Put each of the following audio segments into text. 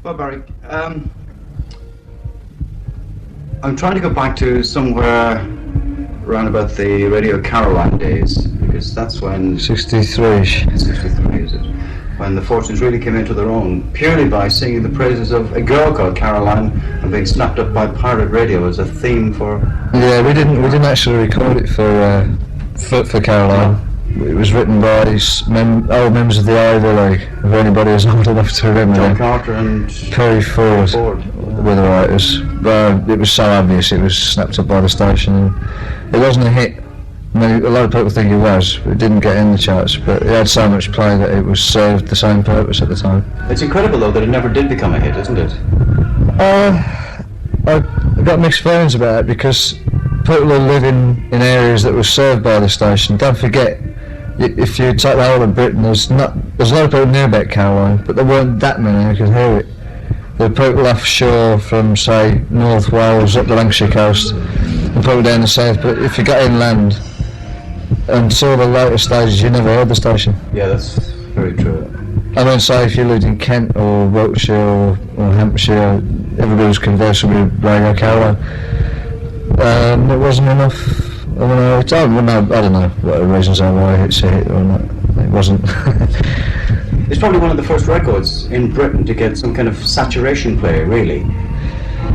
Well, Barry, I'm trying to go back to somewhere around about the Radio Caroline days, because that's when... 63-ish. 63, is it? When the Fortunes really came into their own, purely by singing the praises of a girl called Caroline and being snapped up by pirate radio as a theme for... Yeah, we didn't actually record it for Caroline. It was written by old members of the Ivy League, if anybody is old enough to remember John them. Carter and Perry Ford were the writers. It was so obvious it was snapped up by the station, and it wasn't a hit. I mean, a lot of people think it was, but it didn't get in the charts, but it had so much play that it was served the same purpose at the time. It's incredible though that it never did become a hit, isn't it? I got mixed feelings about it, because people who live in areas that were served by the station, don't forget, if you take the whole of Britain, there's a lot of people knew about Caroline, but there weren't that many who could hear it. There were people offshore from, say, North Wales up the Lancashire coast, and people down the south, but if you got inland and saw the later stages, you never heard the station. Yeah, that's very true. I mean, say if you lived in Kent or Wiltshire or Hampshire, everybody was conversing with Radio Caroline. It wasn't enough. I don't know what the reasons are why it's a hit or not. It wasn't. It's probably one of the first records in Britain to get some kind of saturation play, really.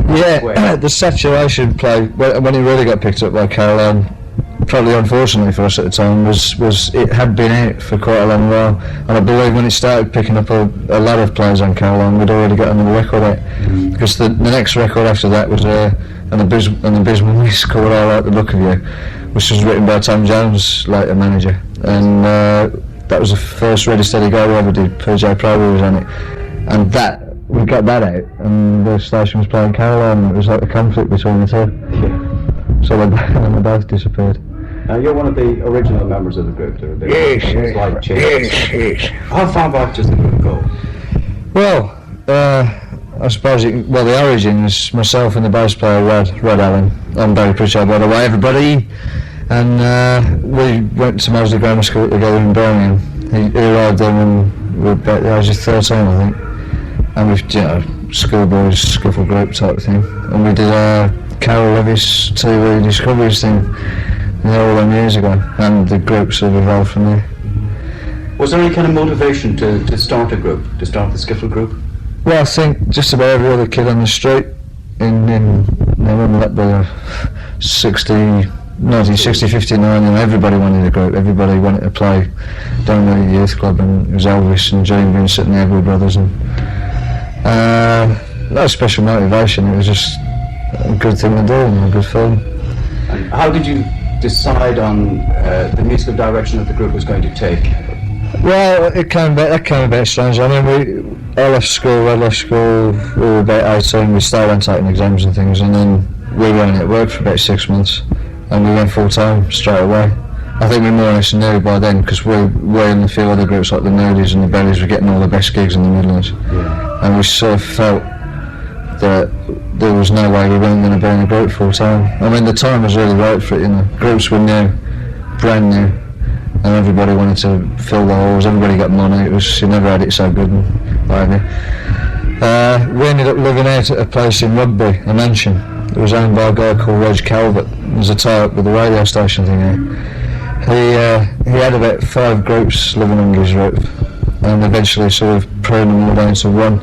Yeah, the saturation play, when it really got picked up by Caroline, probably unfortunately for us at the time, was it had been out for quite a long while, and I believe when it started picking up a lot of plays on Caroline, we'd already got another record out, because the next record after that was an abysmal miss called I Like the Look of You, which was written by Tom Jones, later manager, and that was the first Ready Steady Go we ever did. PJ Proby was on it, and we got that out, and the station was playing Caroline, and it was like a conflict between the two. So they both disappeared. You're one of the original members of the group. There were slight changes. Yes. How far back does the group go? Well, I suppose the origin is myself and the bass player Rod Allen. I'm Barry Pritchard, by the way, everybody. And we went to Moseley Grammar School together in Birmingham. He arrived there when we were about the age of 13, I think. And we've, schoolboys, skiffle group type thing. And we did Carol Levis TV Discoveries thing all them years ago, and the groups have evolved from there. Was there any kind of motivation to start a group, to start the skiffle group? Well, I think just about every other kid on the street in when that be 1960, 59, everybody wanted a group, everybody wanted to play down at the youth club, and it was Elvis and Gene Vincent and the Everly Brothers, and no special motivation, it was just a good thing to do and a good fun. And how did you decide on the musical direction that the group was going to take? Well, that came about strange. I mean, I left school, we were about 18, we started on taking exams and things, and then we weren't at work for about 6 months, and we went full time straight away. I think we more or less knew by then, because we and a few other groups like the Nudies and the Bellies were getting all the best gigs in the Midlands, and we sort of felt that there was no way we weren't going to be in a group full time. I mean, the time was really right for it, Groups were new, brand new, and everybody wanted to fill the halls, everybody got money, you never had it so good and what have you. We ended up living out at a place in Rugby, a mansion. It was owned by a guy called Reg Calvert. There was a tie-up with the radio station thing here. He had about 5 groups living under his roof, and eventually sort of pruned them all down to one,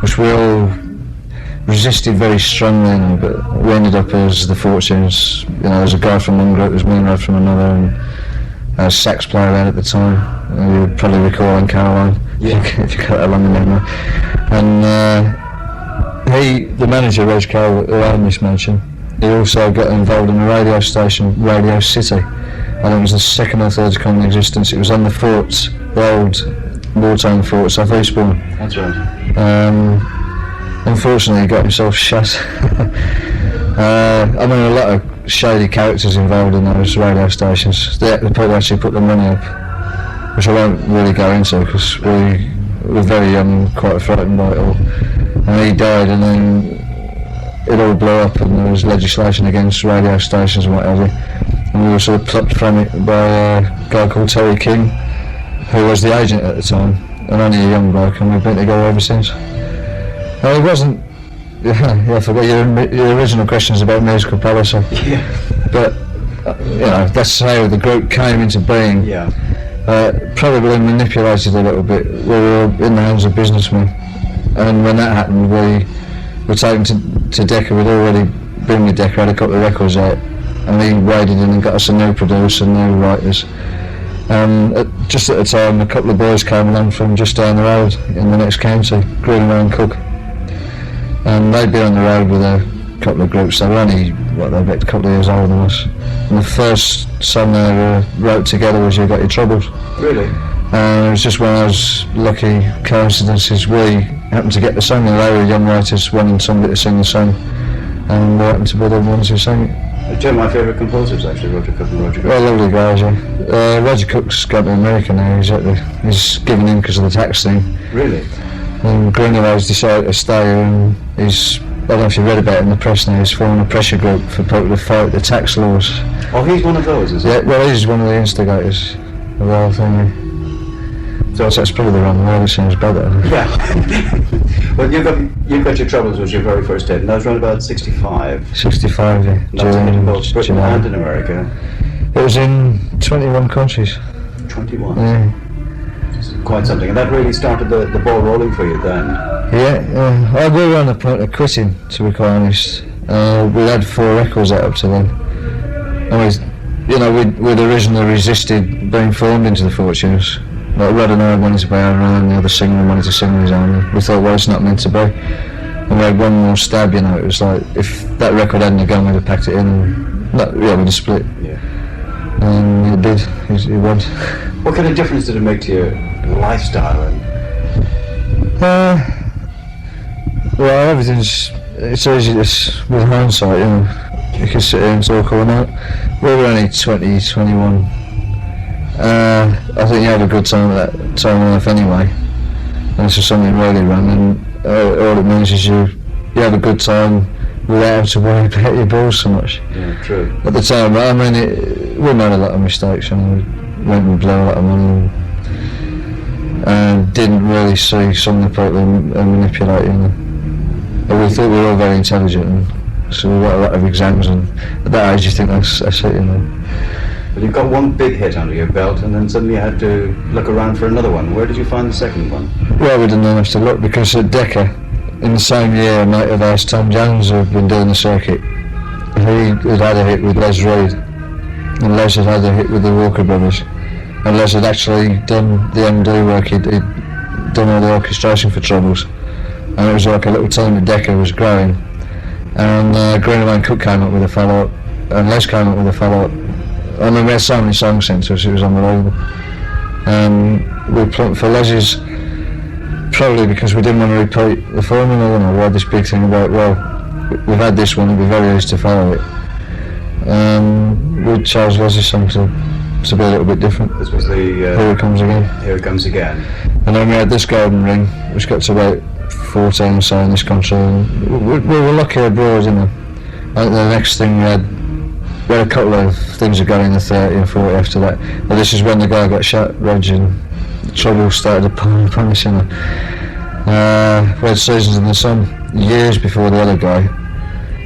which we all resisted very strongly, but we ended up as the Fortunes. There was a guy from one group, there was me and Rod from another, and a sax player around at the time. You would probably recall on Caroline, if you got that long memory. And the manager, Reg Cole, who owned this mansion, he also got involved in a radio station, Radio City. I think it was the second or third to come into existence. It was on the forts, the old wartime forts off Eastbourne. That's right. Unfortunately, he got himself shot. I mean, a lot of shady characters involved in those radio stations. The people actually put the money up, which I won't really go into because we were very young, quite frightened by it all. And he died, and then it all blew up, and there was legislation against radio stations and whatever. And we were sort of plucked from it by a guy called Terry King, who was the agent at the time, and only a young bloke, and we've been together ever since. It wasn't. Yeah, I forgot your original questions about musical policy. Yeah. But that's how the group came into being. Yeah. Probably manipulated a little bit. We were in the hands of businessmen, and when that happened, we were taken to Decca. We'd already been with Decca, had a couple of records out, and he waded in and got us a new producer, new writers. Just at the time, a couple of boys came along from just down the road in the next county, Greenaway and Cook, and they'd been on the road with a couple of groups. They were only about a couple of years older than us. And the first song they wrote together was "You Got Your Troubles." Really? And it was just one of those lucky coincidences. We happened to get the song, and they were young writers wanting somebody to sing the song, and we happened to be the ones who sang it. Two of my favourite composers, actually, Roger Cook and Roger Cook. Well, lovely guys, yeah. Roger Cook's gone to America now. He's given in because of the tax thing. Really? And Greenaway's decided to stay here, and I don't know if you read about it in the press now, he's forming a pressure group for people to fight the tax laws. Oh, he's one of those, is he? Yeah, well, he's one of the instigators of the whole thing. So that's probably the wrong word, it sounds better. Yeah. Well, You've Got Your Troubles was your very first hit, and that was around about 65. 65, yeah. That was in both Britain and in America. It was in 21 countries. 21? Yeah. Quite something, and that really started the ball rolling for you then. Yeah, we were on the point of quitting, to be quite honest. We had 4 records out up to then, and we'd originally resisted being formed into the Fortunes. Like Rod and I wanted to be our own, the other singer wanted to sing on his own. We thought, well, it's not meant to be. And we had one more stab, it was like, if that record hadn't gone, we'd have packed it in and, we'd have split. Yeah. And it did, it would. What kind of difference did it make to your lifestyle? Well, it's easy with hindsight, you can sit here and talk all night. We were only 20, 21. I think you had a good time at that time in life anyway. And it's just something really run, and all it means is you have a good time without having to worry about your bills so much. Yeah, true. At the time, we made a lot of mistakes, and we went and blew a lot of money, and didn't really see some of the people manipulating. But we thought we were all very intelligent, and so we got a lot of exams, and at that age you think that's it, But you got one big hit under your belt, and then suddenly you had to look around for another one. Where did you find the second one? Well, we didn't have to look, because at Decca, in the same year, a mate of ours, Tom Jones, who had been doing the circuit, he had a hit with Les Reed, and Les had a hit with the Walker Brothers, and Les had actually done the MD work. He'd done all the orchestration for Troubles, and it was like a little team at Decca was growing, and Greenaway and Cook came up with a follow-up, and Les came up with a follow-up. I mean, we had so many songs sent to us, it was unbelievable. We plumped for Les's, probably because we didn't want to repeat the formula. We had this big thing about, well, we've had this one, it'd be very easy to follow it. We chose Les's song to be a little bit different. This was the... Here It Comes Again. Here It Comes Again. And then we had This Golden Ring, which got to about 14 or so in this country. We were lucky abroad, I think the next thing we had a couple of things that got in the 30 and 40 after that. But this is when the guy got shot, Reg, and trouble started to punish him. We had Seasons in the Sun years before the other guy.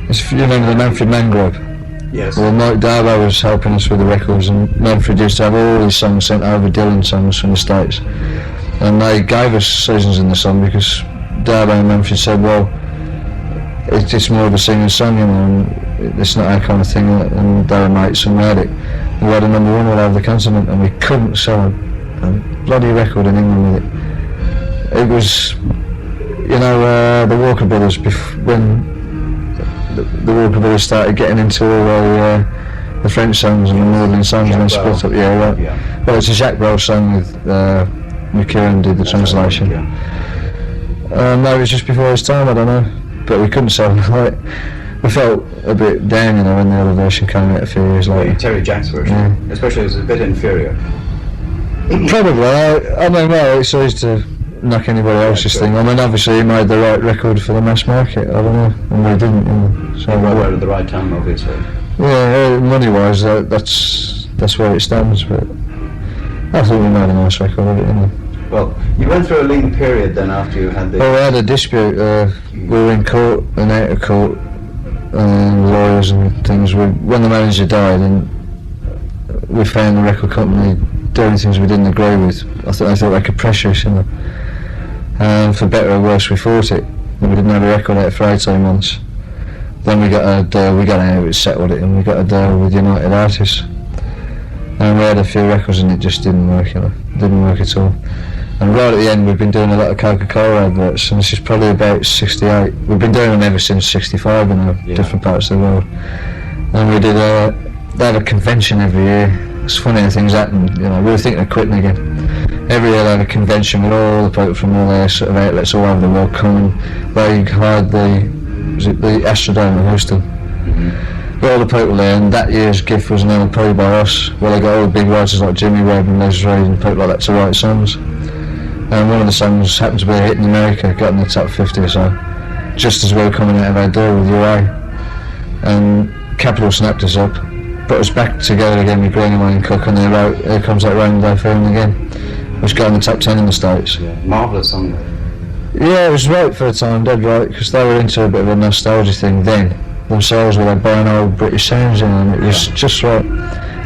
If you remember the Manfred Mann group? Yes. Well, Mike Darbo was helping us with the records, and Manfred used to have all his songs sent over, Dylan songs from the States. And they gave us Seasons in the Sun because Darbo and Manfred said, well, it's more of a singing song, and it's not our kind of thing, and they were mates, and we had it. We had a number 1 all over the continent, and we couldn't sell a bloody record in England with it. It was, the Walker Brothers, when the Walker Brothers started getting into all the French songs and the Northern songs, and then split up, yeah. Well, it's a Jacques Brel song with McKieran did the translation. No, it was just before his time, I don't know. But we couldn't sell it. We felt a bit down, when the other version came out a few years later. Terry Jack's version, especially as a bit inferior. Probably. I mean, well, it's easy to knock anybody else's thing. I mean, obviously he made the right record for the mass market, I don't know, and we didn't. So right out at the right time, obviously. Yeah, money-wise, that's where it stands, but I thought we made a nice record of it, Well, you went through a lean period then after you had the... Well, we had a dispute. We were in court and out of court, lawyers and things. When the manager died, and we found the record company doing things we didn't agree with. I thought they could pressure us, you know. And for better or worse, we fought it. We didn't have a record out for 18 months. Then we got a deal. We got out, it settled it, and we got a deal with United Artists. And we had a few records, and it just didn't work, you know. Didn't work at all. And right at the end, we've been doing a lot of Coca-Cola adverts, and this is probably about 68. We've been doing them ever since 65 in different parts of the world. And we did they have a convention every year. It's funny how things happen, you know. We were thinking of quitting again. Every year they have a convention with all the people from all their sort of outlets all over the world coming. They hired the Astrodome in Houston. Got all the people there, and that year's gift was an LP by us, where they got all the big writers like Jimmy Webb and Les Reed and people like that to write songs. And one of the songs happened to be a hit in America, got in the top 50 or so, just as we were coming out of our deal with UA. And Capitol snapped us up, put us back together again with Greenaway and Cook, and they wrote Here Comes That Rainy Day Feeling again, which got in the top 10 in the States. Yeah, marvellous song. Yeah, it was right for the time, dead right, because they were into a bit of a nostalgia thing then, themselves, with like buying old British sounds, you know, and it was just right.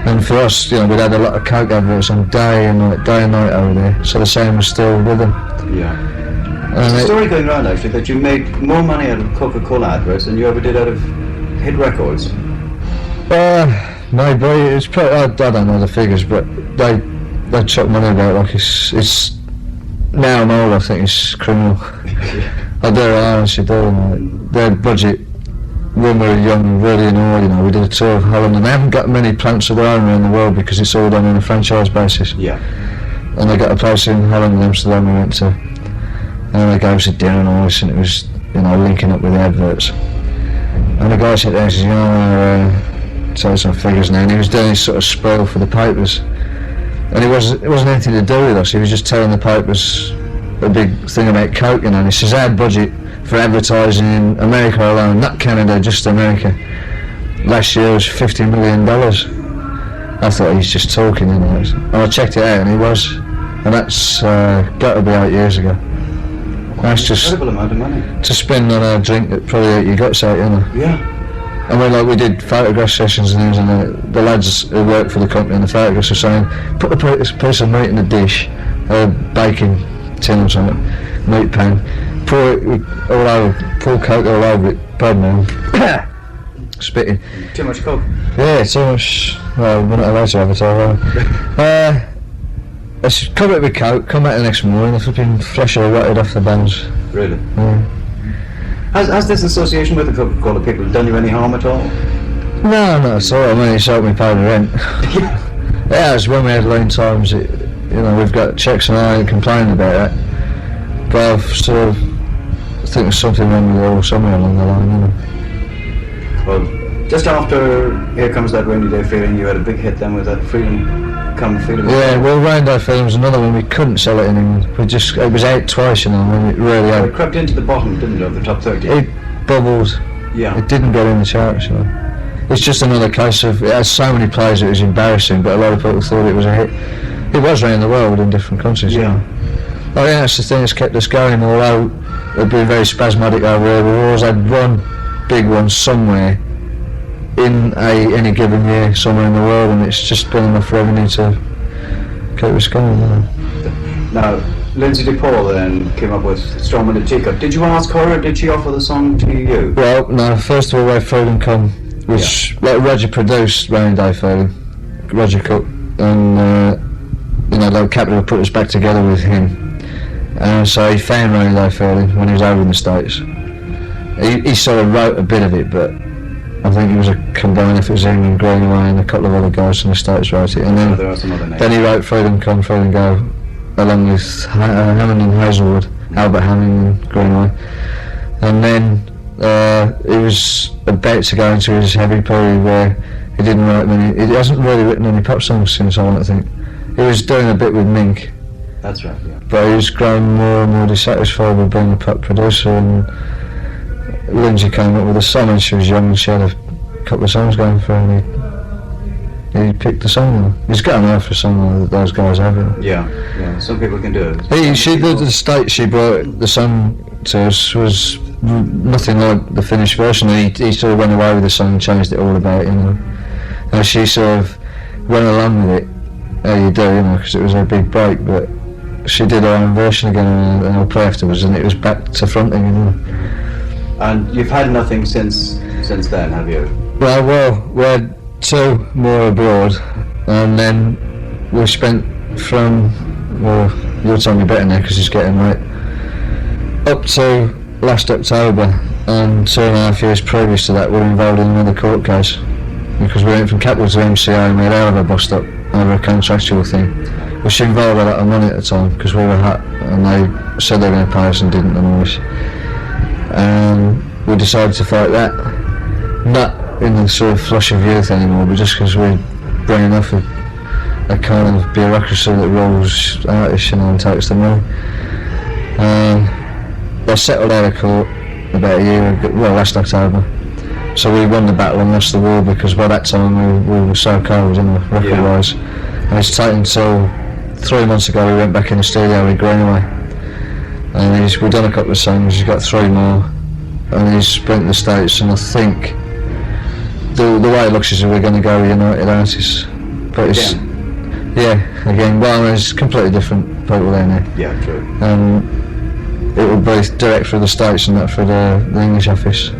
And for us, you know, we'd had a lot of Coke adverts on day and night over there, so the sound was still with them. Yeah. There's a story going around actually that you made more money out of Coca-Cola adverts than you ever did out of hit records. Maybe it's probably, I don't know the figures, but they chuck money about like it's now I'm old, I think it's criminal. I honestly do. You know, their budget when we were young, really annoyed, you know. We did a tour of Holland, and they haven't got many plants of their own around the world because it's all done on a franchise basis. Yeah. And they got a place in Holland and Amsterdam we went to, and they gave us a dinner and all this, and it was, you know, linking up with the adverts. And the guy sat there and says, you know, tell us some figures now, and he was doing his sort of spiel for the papers. And it wasn't anything to do with us, he was just telling the papers a big thing about Coke, you know, and he says our budget for advertising in America alone, not Canada, just America, last year was $50 million. I thought he's just talking, you know. And I checked it out and he was, and that's got to be 8 years ago. That's just incredible amount of money to spend on a drink that probably ate your guts out, you know. Yeah. I mean, like, we did photograph sessions and things, and the lads who worked for the company and the photographers were saying, put a piece of meat in a dish, a baking tin or something, meat pan, pour it all over, pour Coke all over it, pardon me, spitting. Too much Coke? Yeah, too much. Well, we're not allowed to advertise, let's cover it with Coke, come back the next morning, the flipping flesh all rotted off the bones. Really? Yeah. Has this association with the Coca-Cola people done you any harm at all? No, not at all. I mean, it's helped me pay the rent. Yeah, it's when we had lean times, you know, we've got checks and I ain't complaining about that. But I've sort of, I think there's something wrong with it all somewhere along the line, you know. Well, just after Here Comes That Rainy Day Feeling, you had a big hit then with that Freedom Come Freedom. Yeah, well, Rainy Day Feeling was another one, we couldn't sell it in England. It was out twice, you know, when it really had. It crept into the bottom, didn't it, of the top 30? It bubbled. Yeah. It didn't get in the charts, you know. It's just another case of, it had so many plays it was embarrassing, but a lot of people thought it was a hit. It was around the world in different countries, you know. Oh yeah, that's the thing that's kept us going, although it'd been very spasmodic over here. We've always had one big one somewhere in any given year, somewhere in the world, and it's just been enough revenue to keep us going, you know. Now, Lindsay DePaul then came up with Storm in a Teacup. Did you ask her, or did she offer the song to you? Well, no, first of all, Where Freedom Come, which like Roger produced Rainy Day Feeling, Roger Cook, and you know, like Capitol put us back together with him. So he found Rainy Day Feeling when he was over in the States. He sort of wrote a bit of it, but I think it was a combined effort of him and Greenaway and a couple of other guys from the States wrote it. And then, there are some other names. Then he wrote Freedom Come, Freedom Go, along with Hammond and Hazelwood, Albert Hammond and Greenaway. And then he was about to go into his heavy period where he didn't write many. He hasn't really written any pop songs since, I don't think. He was doing a bit with Mink. That's right, yeah. But he was growing more and more dissatisfied with being a pop producer, and Lindsay came up with a song, and she was young and she had a couple of songs going for her, and he picked the song. He's got an eye for song that those guys have. Yeah, some people can do it. The state she brought the song to us was nothing like the finished version. He sort of went away with the song and changed it all about, and she sort of went along with it, how you do, because it was a big break, but she did her own version again, and I'll play afterwards, and it was back to fronting, And you've had nothing since then, have you? Well, we had 2 more abroad, and then we spent from, you'll tell me better now because it's getting late, up to last October, and 2.5 years previous to that we were involved in another court case, because we went from capital to MCA and we had hell of a bust up over a contractual thing, which involved a lot of money at the time because we were hot, and they said they were going to pay us and didn't, and all this. And we decided to fight that, not in the sort of flush of youth anymore, but just because we're bringing off a kind of bureaucracy that rules artists, and takes the money. They settled out of court about a year ago, last October. So we won the battle and lost the war, because by that time we were so cold, record-wise. And it's taken till 3 months ago we went back in the studio with Greenaway. And we've done a couple of songs, he's got 3 more, and he's spent the States, and I think the way it looks is we're going to go with United Artists. But it's, again, it's completely different people there now. Yeah, true. It will be direct through the States and not through the English office.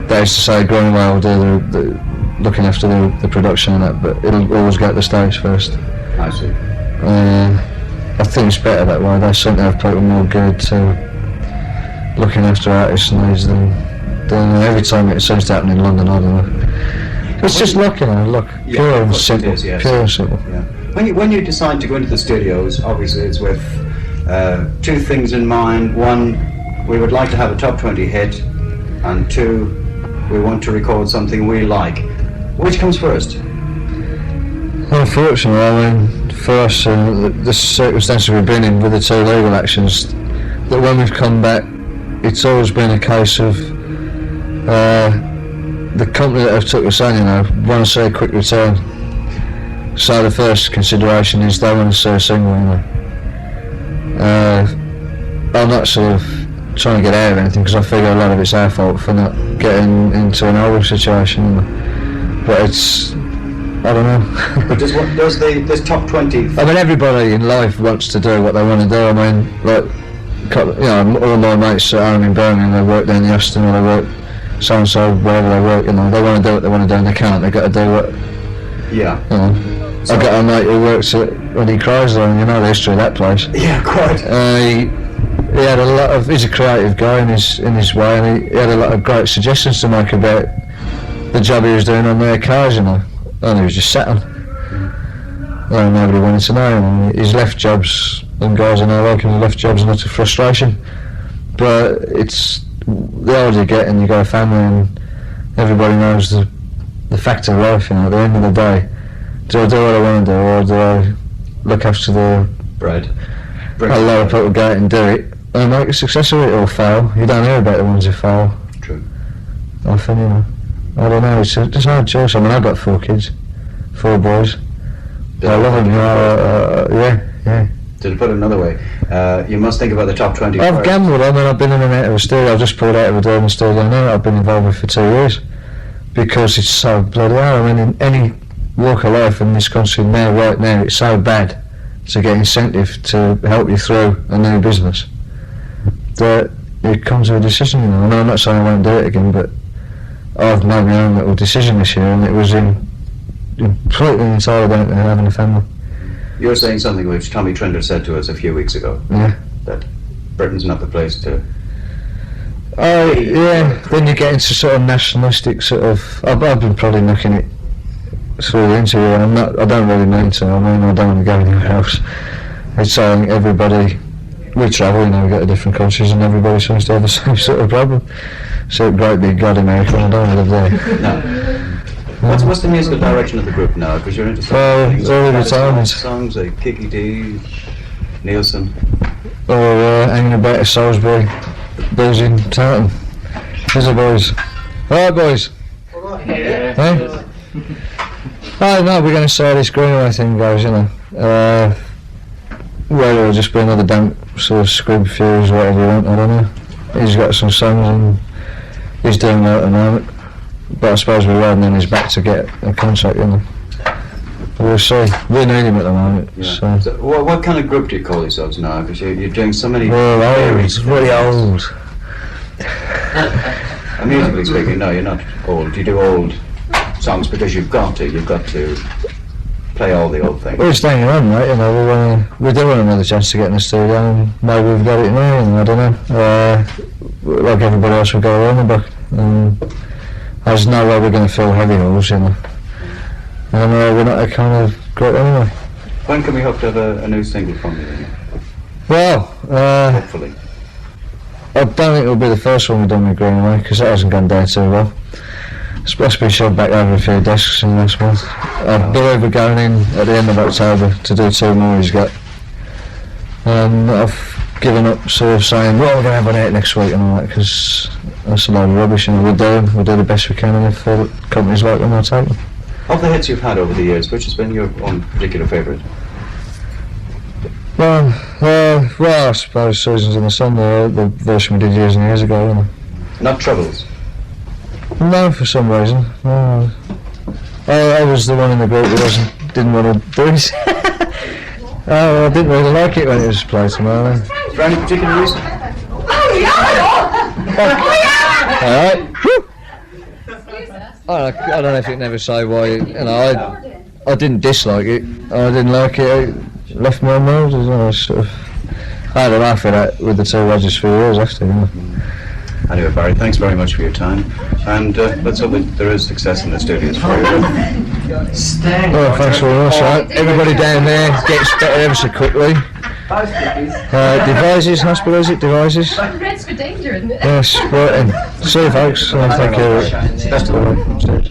That is to say, Greenaway will do the looking after the production and that, but it'll always go to the States first. I see. I think it's better that way. They seem to have people more good to looking after artists and these than every time it seems to happen in London. I don't know. It's just luck, pure and simple. Pure and simple. Yeah. When you decide to go into the studios, obviously it's with 2 things in mind. 1, we would like to have a top 20 hit, and 2, we want to record something we like. Which comes first? Unfortunately, for us, the circumstances we've been in with the 2 legal actions, that when we've come back, it's always been a case of the company that have took us on, want to see a quick return. So the first consideration is they want to see a single, I'm not sort of trying to get out of anything, because I figure a lot of it's our fault for not getting into an older situation, but it's, I don't know. But does this top 20... I mean, everybody in life wants to do what they want to do. I mean, like, all my mates at home in Birmingham, they work down the Austin, or they work so-and-so, wherever they work, they want to do what they want to do, and they can't. They've got to do what... Yeah. So I've got a mate who works at When He Cries There, and you know the history of that place. Yeah, quite. He had a lot of... He's a creative guy in his way, and he had a lot of great suggestions to make about the job he was doing on their cars, and he was just sat on. Nobody wanted to know him. He's left jobs, and guys I know like him, left jobs and utter frustration. But it's the older you get, and you got a family, and everybody knows the fact of life. At the end of the day, do I do what I want to do, or do I look after the bread? A lot of people go out and do it and make a success of it, or fail. You don't hear about the ones who fail. True. Often, I don't know. It's a hard choice. I mean, I've got 4 kids, 4 boys. I love them. Yeah. To put it another way, you must think about the top 20. I've gambled. I mean, I've been in and out of a studio. I've just pulled out of a Durban studio now. I've been involved with for 2 years because it's so bloody hard. I mean, in any walk of life in this country now, right now, it's so bad to get incentive to help you through a new business that it comes to a decision. And I'm not saying I won't do it again, but I've made my own little decision this year, and it was completely entirely down to having a family. You're saying something which Tommy Trinder said to us a few weeks ago. Yeah. That Britain's not the place to... Then you get into sort of nationalistic sort of... I've been probably looking at through the interview, and I don't really mean to. I mean, I don't want to go anywhere else. It's saying everybody... We travel, we go to different countries, and everybody seems to have the same sort of problem. So a great big God America, and I don't want to live there. No. What's the musical direction of the group now? Because you're into early retirement songs like Kiki D, Nielsen, or hanging about at Salisbury, Boozy in Tartan. Here's the boys. All right, boys. Yeah. Hey? Oh no, we're going to see how this Greenaway thing goes, you know. Whether it'll just be another damp sort of squib fuse, whatever you want, I don't know. He's got some songs and he's doing well at the moment. But I suppose we're riding on his back to get a contract, you know. We'll see. We need him at the moment. Yeah. So what kind of group do you call yourselves now? Because you're doing so many... We're old, really old. Musically speaking, no, you're not old. You do old songs because you've got to play all the old things. We're staying around, mate, you know, we do want another chance to get in the studio, and maybe we've got it now, and I don't know. Like everybody else, we'll go around the back. There's no way we're going to fill heavy holes, you know. And we're not a kind of group anyway. When can we hope to have a new single from you then? Well, hopefully. I don't think it'll be the first one we've done with Greenaway, because that hasn't gone down too well. It's supposed to be shoved back over a few desks in this month. I believe we're going in at the end of October to do 2 more he's got. And I've given up sort of saying, well, we're going to have one out next week and all that, because that's a load of rubbish, and we'll do the best we can, and if companies like them, I'll take them. Of the hits you've had over the years, which has been your own particular favourite? Well, I suppose Seasons in the Sun, the version we did years and years ago, you know. Not Troubles? No, for some reason. No. I was the one in the group who didn't want to do it. I didn't really like it when it was played to me. For any particular reason? Alright. I don't know if you can ever say why, you know, I didn't dislike it. I didn't like it. It left me on mood, you know, sort of. I had a laugh at that with the 2 Rogers for years after, you know. Anyway, Barry, thanks very much for your time, and let's hope that there is success in the studios for you. Well, thanks very much. Right. Everybody down there gets better ever so quickly. Devices, hospital, is it? Devices? Red's for danger, isn't it? Yes, right then. See you folks. Thank you. Best of luck.